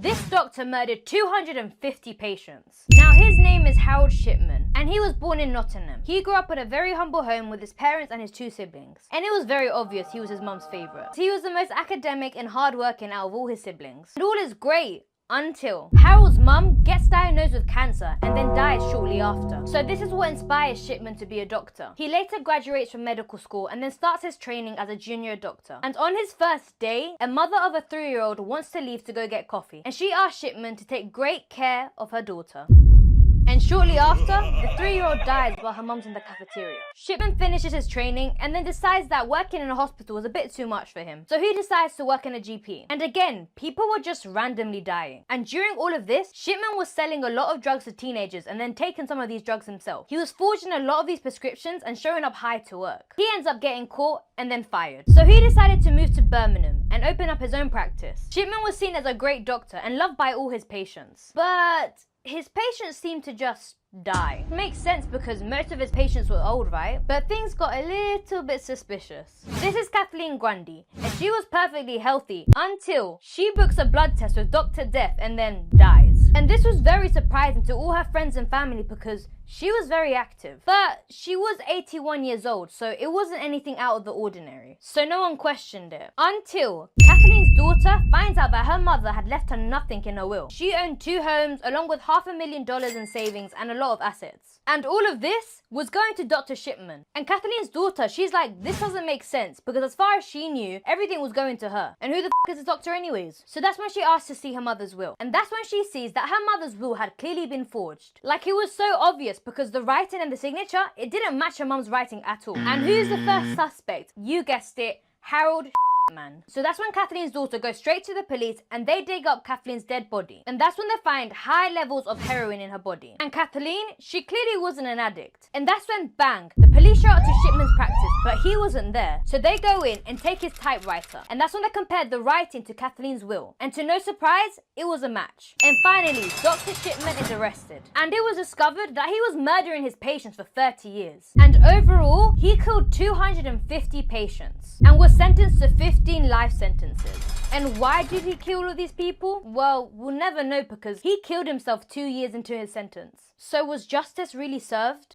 This doctor murdered 250 patients. Now his name is Harold Shipman, and he was born in Nottingham. He grew up in a very humble home with his parents and his 2 siblings. And it was very obvious he was his mum's favourite. He was the most academic and hardworking out of all his siblings. And all is great until Harold's mum gets diagnosed with cancer and then dies shortly after. So this is what inspires Shipman to be a doctor. He later graduates from medical school and then starts his training as a junior doctor. And on his first day, a mother of a 3-year-old wants to leave to go get coffee, and she asks Shipman to take great care of her daughter. And shortly after, the 3-year-old dies while her mum's in the cafeteria. Shipman finishes his training and then decides that working in a hospital was a bit too much for him. So he decides to work in a GP. And again, people were just randomly dying. And during all of this, Shipman was selling a lot of drugs to teenagers and then taking some of these drugs himself. He was forging a lot of these prescriptions and showing up high to work. He ends up getting caught and then fired. So he decided to move to Birmingham and open up his own practice. Shipman was seen as a great doctor and loved by all his patients. But his patients seemed to just die. Makes sense because most of his patients were old, right? But things got a little bit suspicious. This is Kathleen Grundy, and she was perfectly healthy until she books a blood test with Dr. Death and then dies. And this was very surprising to all her friends and family because she was very active. But she was 81 years old, so it wasn't anything out of the ordinary. So no one questioned it. Until Kathleen's daughter finds out that her mother had left her nothing in her will. She owned 2 homes along with $500,000 in savings and a lot of assets. And all of this was going to Dr. Shipman. And Kathleen's daughter, she's like, this doesn't make sense because as far as she knew, everything was going to her. And who the is this doctor anyways? So that's when she asked to see her mother's will. And that's when she sees that her mother's will had clearly been forged. Like, it was so obvious because the writing and the signature, it didn't match her mum's writing at all. And who's the first suspect? You guessed it, Harold man. So that's when Kathleen's daughter goes straight to the police and they dig up Kathleen's dead body. And that's when they find high levels of heroin in her body. And Kathleen, she clearly wasn't an addict. And that's when, bang, the police show up to Shipman's practice, but he wasn't there. So they go in and take his typewriter. And that's when they compared the writing to Kathleen's will. And to no surprise, it was a match. And finally, Dr. Shipman is arrested. And it was discovered that he was murdering his patients for 30 years. And overall, he killed 250 patients and was sentenced to 15 life sentences. And why did he kill all of these people? Well, we'll never know because he killed himself 2 years into his sentence. So was justice really served?